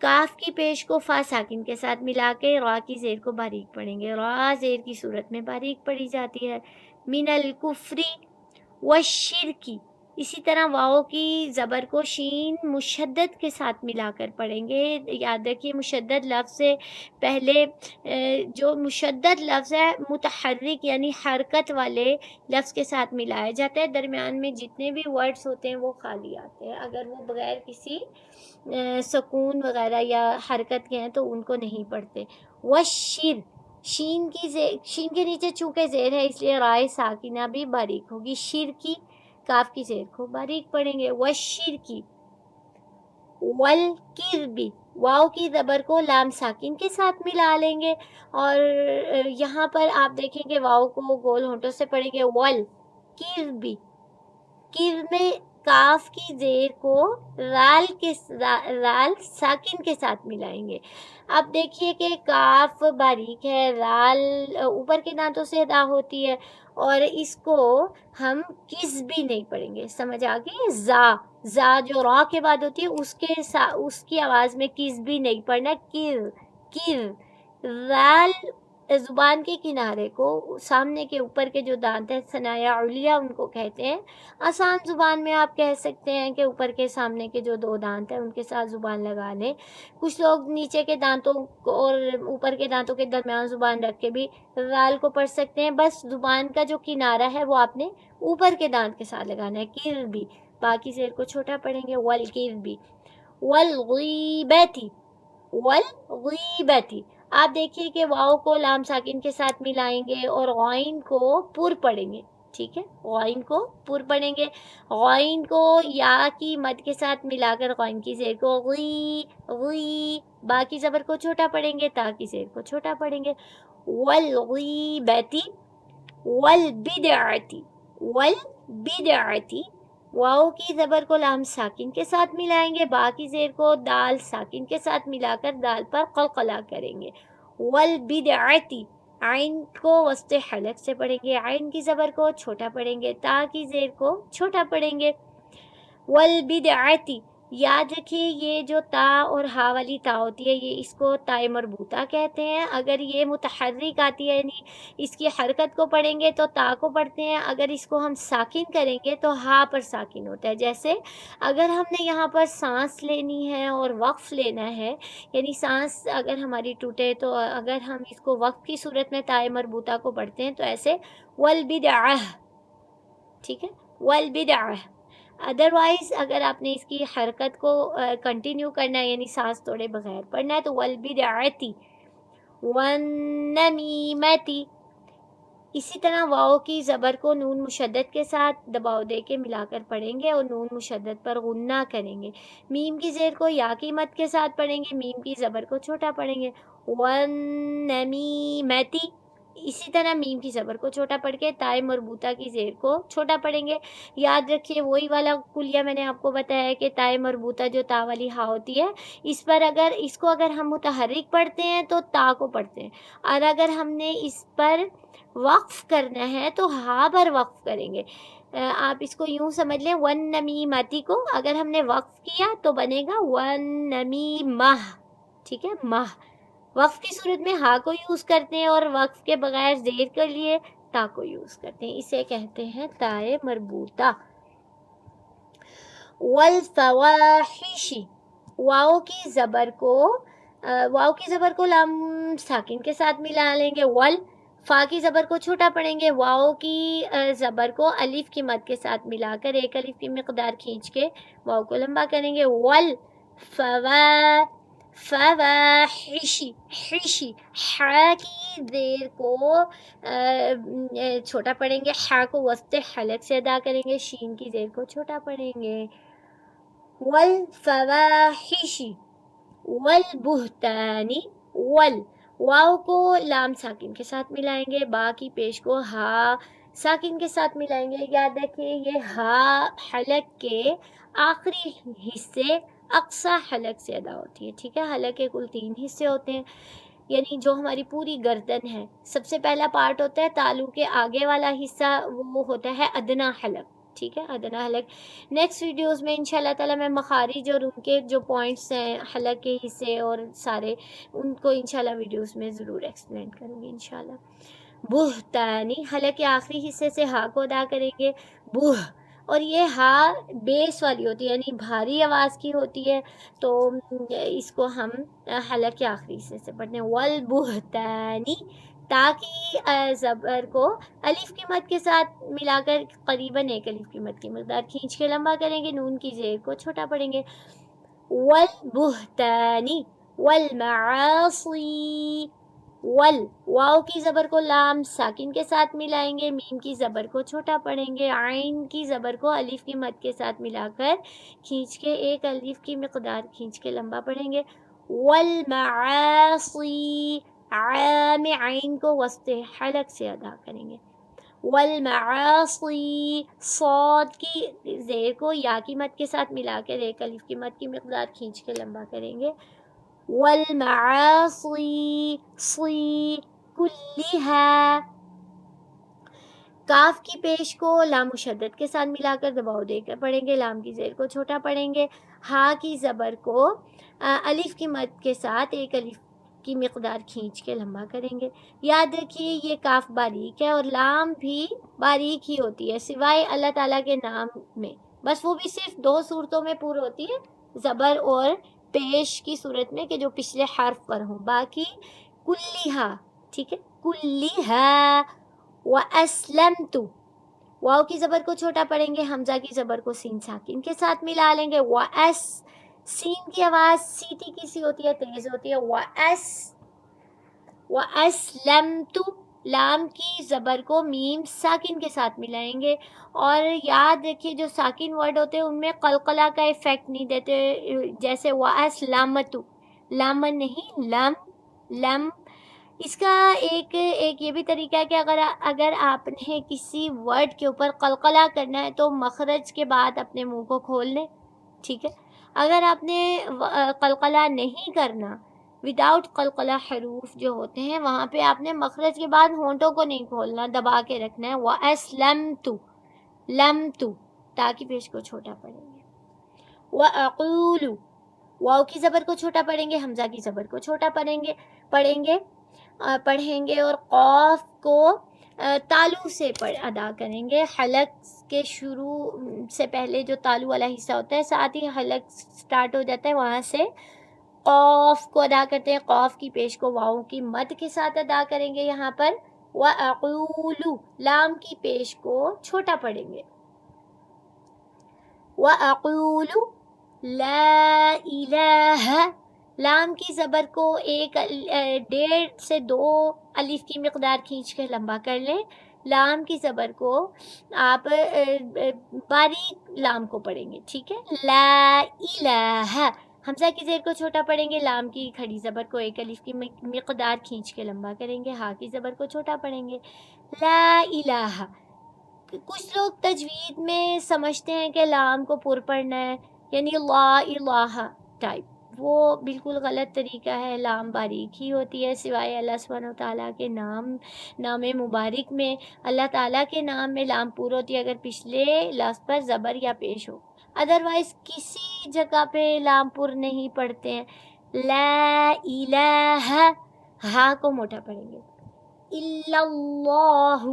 کاف کی پیش کو فا ساکن کے ساتھ ملا کے را کی زیر کو باریک پڑھیں گے. را زیر کی صورت میں باریک پڑھی جاتی ہے. من الکفری والشرکی. اسی طرح واؤ کی زبر کو شین مشدد کے ساتھ ملا کر پڑھیں گے. یاد رکھیے مشدد لفظ سے پہلے جو مشدد لفظ ہے متحرک یعنی حرکت والے لفظ کے ساتھ ملایا جاتا ہے. درمیان میں جتنے بھی ورڈز ہوتے ہیں وہ خالی آتے ہیں. اگر وہ بغیر کسی سکون وغیرہ یا حرکت کے ہیں تو ان کو نہیں پڑھتے. وشر شین کے نیچے چونکہ زیر ہے اس لیے رائے ساکنہ بھی باریک ہوگی. شیر کی کاف کی زیر کو باریک پڑھیں گے. وشر کی. والکربی واؤ کی زبر کو لام ساکن کے ساتھ ملا لیں گے اور یہاں پر آپ دیکھیں کہ واؤ کو گول ہونٹوں سے پڑھیں گے. والکربی. کر میں کاف کی زیر کو رال ساکن کے ساتھ ملائیں گے. اب دیکھیے کہ کاف باریک ہے, رال اوپر کے دانتوں سے ادا ہوتی ہے اور اس کو ہم کس بھی نہیں پڑھیں گے. سمجھ آ گئی؟ زا جو را کے بعد ہوتی ہے اس کی آواز میں کس بھی نہیں پڑھنا. کر رال زبان کے کنارے کو سامنے کے اوپر کے جو دانت ہیں ثنایا علیہ ان کو کہتے ہیں. آسان زبان میں آپ کہہ سکتے ہیں کہ اوپر کے سامنے کے جو دو دانت ہیں ان کے ساتھ زبان لگا لیں. کچھ لوگ نیچے کے دانتوں کو اور اوپر کے دانتوں کے درمیان زبان رکھ کے بھی رال کو پڑھ سکتے ہیں. بس زبان کا جو کنارہ ہے وہ آپ نے اوپر کے دانت کے ساتھ لگانا ہے. کر بھی باقی زیر کو چھوٹا پڑھیں گے. والکر بھی. والغیبتی. والغیبتی آپ دیکھیے کہ واؤ کو لام ساکن کے ساتھ ملائیں گے اور غائن کو پر پڑھیں گے. ٹھیک ہے, غائن کو پر پڑھیں گے. غائن کو یا کی مد کے ساتھ ملا کر غائن کی زیر کو غی باقی زبر کو چھوٹا پڑھیں گے, تا کی زیر کو چھوٹا پڑھیں گے. والغیبتی. والبدعتی. والبدعتی واؤ کی زبر کو لام ساکن کے ساتھ ملائیں گے, باقی زیر کو دال ساکن کے ساتھ ملا کر دال پر قلقلہ کریں گے. والبدعتی عین کو وسط حلق سے پڑھیں گے, عین کی زبر کو چھوٹا پڑھیں گے, تا کی زیر کو چھوٹا پڑھیں گے. والبدعتی یاد رکھیے یہ جو تا اور ہا والی تا ہوتی ہے یہ اس کو تائے مربوطہ کہتے ہیں. اگر یہ متحرک آتی ہے یعنی اس کی حرکت کو پڑھیں گے تو تا کو پڑھتے ہیں, اگر اس کو ہم ساکن کریں گے تو ہا پر ساکن ہوتا ہے. جیسے اگر ہم نے یہاں پر سانس لینی ہے اور وقف لینا ہے یعنی سانس اگر ہماری ٹوٹے تو اگر ہم اس کو وقف کی صورت میں تائے مربوطہ کو پڑھتے ہیں تو ایسے والبدعہ. ٹھیک ہے, والبدعہ. ادروائز اگر آپ نے اس کی حرکت کو کنٹینیو کرنا ہے یعنی سانس توڑے بغیر پڑھنا ہے تو والبدعتی. والنمیمتی اسی طرح واؤ کی زبر کو نون مشدد کے ساتھ دباؤ دے کے ملا کر پڑھیں گے اور نون مشدد پر غنہ کریں گے. میم کی زیر کو یا کی مد کے ساتھ پڑھیں گے, میم کی زبر کو چھوٹا پڑھیں گے. والنمیمتی اسی طرح میم کی زبر کو چھوٹا پڑھ کے تائے مربوطہ کی زیر کو چھوٹا پڑھیں گے. یاد رکھیے وہی والا کلیہ میں نے آپ کو بتایا کہ تائے مربوطہ جو تا والی ہا ہوتی ہے اس کو اگر ہم متحرک پڑھتے ہیں تو تا کو پڑھتے ہیں, اور اگر ہم نے اس پر وقف کرنا ہے تو ہا پر وقف کریں گے. آپ اس کو یوں سمجھ لیں ون نمیمتی کو اگر ہم نے وقف کیا تو بنے گا ون نمیمہ. ٹھیک ہے, ماہ وقف کی صورت میں ہا کو یوز کرتے ہیں اور وقف کے بغیر زیر کے لیے تا کو یوز کرتے ہیں. اسے کہتے ہیں تائے مربوطہ. والفواحشی واؤ کی زبر کو لام ساکن کے ساتھ ملا لیں گے. فا کی زبر کو چھوٹا پڑھیں گے. واؤ کی زبر کو الف کی مد کے ساتھ ملا کر ایک الف کی مقدار کھینچ کے واؤ کو لمبا کریں گے. فواحشی حشی ہا کی زیر کو چھوٹا پڑھیں گے, ہا کو وسط حلق سے ادا کریں گے, شین کی زیر کو چھوٹا پڑھیں گے. والفواحشی. والبہتانی واؤ کو لام ساکن کے ساتھ ملائیں گے, با کی پیش کو ہا ساکن کے ساتھ ملائیں گے. یاد رکھیں یہ ہا حلق کے آخری حصے اقصی حلق سے ادا ہوتی ہے. ٹھیک ہے, حلق کے کل 3 حصے ہوتے ہیں یعنی جو ہماری پوری گردن ہے سب سے پہلا پارٹ ہوتا ہے تالو کے آگے والا حصہ وہ ہوتا ہے ادنا حلق. ٹھیک ہے، ادنا حلق۔ نیکسٹ ویڈیوز میں انشاءاللہ تعالیٰ میں مخارج اور ان کے جو پوائنٹس ہیں حلق کے حصے اور سارے ان کو انشاءاللہ ویڈیوز میں ضرور ایکسپلین کروں گی انشاءاللہ۔ بہتانی، حلق کے آخری حصے سے ہا کو ادا کریں گے، بہ، اور یہ ہا بیس والی ہوتی ہے یعنی بھاری آواز کی ہوتی ہے، تو اس کو ہم حلق کے آخری حصے سے پڑھتے ہیں، والبہتانی، تاکہ زبر کو الف کی مد کے ساتھ ملا کر قریباً ایک الف کی مد کی مقدار کھینچ کے لمبا کریں گے، نون کی زیر کو چھوٹا پڑھیں گے، والبہتانی والمعاصی، واو کی زبر کو لام ساکن کے ساتھ ملائیں گے، میم کی زبر کو چھوٹا پڑھیں گے، عین کی زبر کو الف کی مد کے ساتھ ملا کر کھینچ کے ایک الف کی مقدار کھینچ کے لمبا پڑھیں گے، والمعاصی، عام عین کو وسط حلق سے ادا کریں گے، والمعاصی، صاد کی زیر کو یا کی مد کے ساتھ ملا کر ایک الف کی مد کی مقدار کھینچ کے لمبا کریں گے، والمعاصی صی کلھا، کاف کی پیش کو لام مشدد کے ساتھ ملا کر دباؤ دے کر پڑھیں گے، لام کی زیر کو چھوٹا پڑھیں گے، ہا کی زبر کو الف کی مد کے ساتھ ایک الف کی مقدار کھینچ کے لمبا کریں گے۔ یاد رکھیے یہ کاف باریک ہے اور لام بھی باریک ہی ہوتی ہے سوائے اللہ تعالیٰ کے نام میں، بس وہ بھی صرف 2 صورتوں میں پور ہوتی ہے، زبر اور پیش کی صورت میں کہ جو پچھلے حرف پر ہوں، باقی کلھا، ٹھیک ہے، کلھا، وَأَسْلَمْتُ، واو کی زبر کو چھوٹا پڑھیں گے، حمزہ کی زبر کو سین ساکن کے ساتھ ملا لیں گے، وَأَس، سین کی آواز سیٹی کی سی ہوتی ہے، تیز ہوتی ہے، وَأَسْلَمْتُ، لام کی زبر کو میم ساکن کے ساتھ ملائیں گے، اور یاد رکھیے جو ساکن ورڈ ہوتے ہیں ان میں قلقلہ کا ایفیکٹ نہیں دیتے، جیسے وَأَسْلَمْتُ، لامن نہیں، لم۔ اس کا ایک یہ بھی طریقہ ہے کہ اگر آپ نے کسی ورڈ کے اوپر قلقلہ کرنا ہے تو مخرج کے بعد اپنے منہ کو کھول لیں، ٹھیک ہے، اگر آپ نے قلقلہ نہیں کرنا، وداؤٹ قلقلہ حروف جو ہوتے ہیں وہاں پہ آپ نے مخرج کے بعد ہونٹوں کو نہیں کھولنا، دبا کے رکھنا ہے، وَأَسْلَمْتُ، لَمْتُ، تاکہ پیش کو چھوٹا پڑھیں گے، وَأَقُولُ، واو کی زبر کو چھوٹا پڑھیں گے، حمزہ کی زبر کو چھوٹا پڑھیں گے اور قاف کو تالو سے ادا کریں گے، حلق کے شروع سے پہلے جو تالو والا حصہ ہوتا ہے ساتھ ہی حلق سٹارٹ ہو جاتا ہے، وہاں سے قاف کو ادا کرتے ہیں، قاف کی پیش کو واو کی مد کے ساتھ ادا کریں گے یہاں پر، وَأَقُولُ، لام کی پیش کو چھوٹا پڑھیں گے، وَأَقُولُ لا الہ، لام کی زبر کو 1.5 سے 2 الف کی مقدار کھینچ کے لمبا کر لیں، لام کی زبر کو آپ باریک لام کو پڑھیں گے، ٹھیک ہے، لا الہ، حمزہ کی زیر کو چھوٹا پڑھیں گے، لام کی کھڑی زبر کو 1 الف کی مقدار کھینچ کے لمبا کریں گے، ہا کی زبر کو چھوٹا پڑھیں گے، لا الہ۔ کچھ لوگ تجوید میں سمجھتے ہیں کہ لام کو پر پڑھنا ہے یعنی لا الہ ٹائپ، وہ بالکل غلط طریقہ ہے، لام باریک ہی ہوتی ہے سوائے اللہ سبحانہ وتعالیٰ کے نام مبارک میں، اللہ تعالیٰ کے نام میں لام پور ہوتی ہے اگر پچھلے لفظ پر زبر یا پیش ہو، ادروائز کسی جگہ پہ لام پور نہیں پڑھتے ہیں، لا الہ، ہا کو موٹا پڑھیں گے، الا اللہ،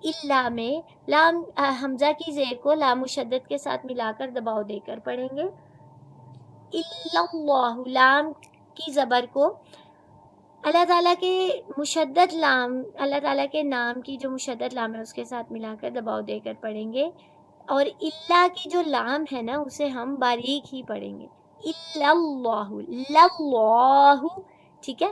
اللہ میں لام حمزہ کی زیر کو لام مشدد کے ساتھ ملا کر دباؤ دے کر پڑھیں گے، الا اللہ، لام کی زبر کو اللہ تعالیٰ کے مشدد لام، اللہ تعالیٰ کے نام کی جو مشدد لام ہے اس کے ساتھ ملا کر دباؤ دے کر پڑھیں گے، اور اللہ کی جو لام ہے نا اسے ہم باریک ہی پڑھیں گے، الا اللہ، اللہ، ٹھیک ہے،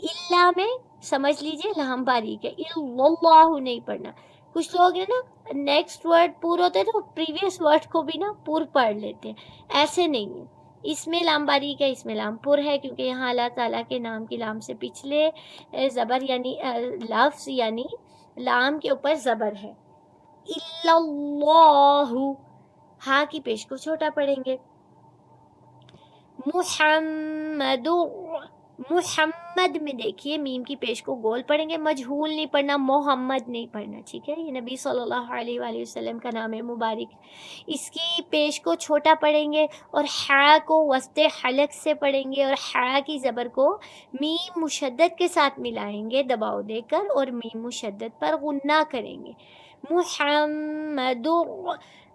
اللہ میں سمجھ لیجئے لام باریک ہے، الا اللہ نہیں پڑھنا، کچھ لوگ ہیں نا نیکسٹ ورڈ پور ہوتے ہیں تو پریویس ورڈ کو بھی نا پور پڑھ لیتے ہیں، ایسے نہیں ہے، اس میں لام باریک ہے، اس میں لام پر ہے، کیونکہ یہاں اللہ تعالیٰ کے نام کی لام سے پچھلے زبر یعنی لفظ یعنی لام کے اوپر زبر ہے، الا اللہ، ہا کی پیش کو چھوٹا پڑھیں گے، محمد، محمد میں دیکھیے میم کی پیش کو گول پڑھیں گے، مجہول نہیں پڑھنا، محمد نہیں پڑھنا، ٹھیک ہے؟ یہ نبی صلی اللہ علیہ وآلہ وسلم کا نام ہے مبارک. اس کی پیش کو چھوٹا پڑھیں گے اور حا کو وسط حلق سے پڑھیں گے، اور حا کی زبر کو میم مشدد کے ساتھ ملائیں گے دباؤ دے کر، اور میم مشدد پر غنہ کریں گے. محمد.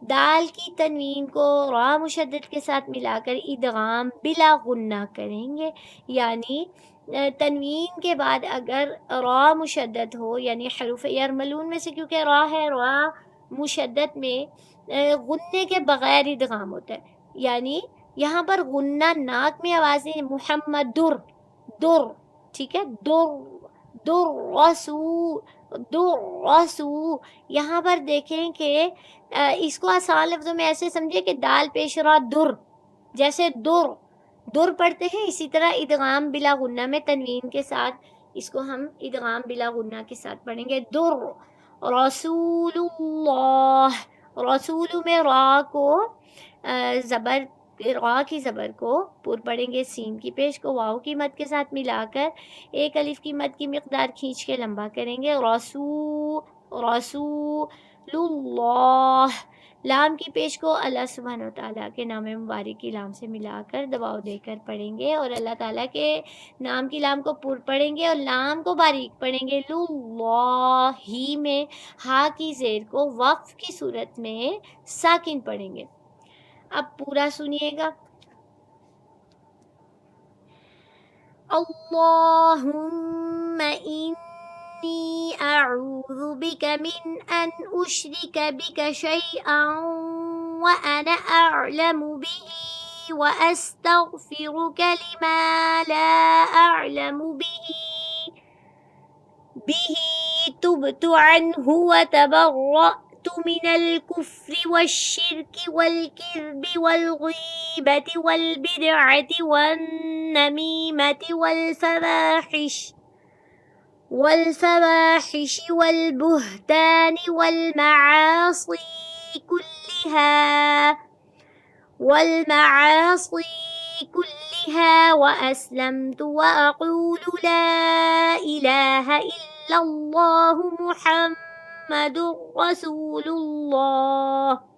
دال کی تنوین کو را مشدد کے ساتھ ملا کر ادغام بلا غنہ کریں گے، یعنی تنوین کے بعد اگر را مشدد ہو، یعنی حروف یرملون میں سے کیونکہ را ہے، را مشدد میں غنے کے بغیر ادغام ہوتا ہے، یعنی یہاں پر غنہ ناک میں آواز نہیں، محمد در در، ٹھیک ہے؟ در در رسو در رسو. یہاں پر دیکھیں کہ اس کو آسان لفظوں میں ایسے سمجھے کہ دال پیش را در، جیسے در در پڑھتے ہیں، اسی طرح ادغام بلا غنہ میں تنوین کے ساتھ اس کو ہم ادغام بلا غنہ کے ساتھ پڑھیں گے. در رسول اللہ. رسول میں را کو زبر، را کی زبر کو پر پڑھیں گے، سین کی پیش کو واو کی مد کے ساتھ ملا کر ایک الف کی مد کی مقدار کھینچ کے لمبا کریں گے. رسول اللہ. لام کی پیش کو اللہ سبحانہ وتعالیٰ کے نام مبارک کی لام سے ملا کر دباؤ دے کر پڑھیں گے، اور اللہ تعالیٰ کے نام کی لام کو پر پڑھیں گے اور لام کو باریک پڑھیں گے. اللہ ہی میں ہا کی زیر کو وقف کی صورت میں ساکن پڑھیں گے. اب پورا سنیے گا. اللہم انی اعوذ بک من ان اشرک بک شیئا وانا اعلم به واستغفرک لما لا اعلم به تبت عنه وتبرأت من الكفر والشرك والكذب والغيبة والبدعة والنميمة والفواحش والبهتان والمعاصي كلها وأسلمت وأقول لا إله إلا الله محمد رسول الله.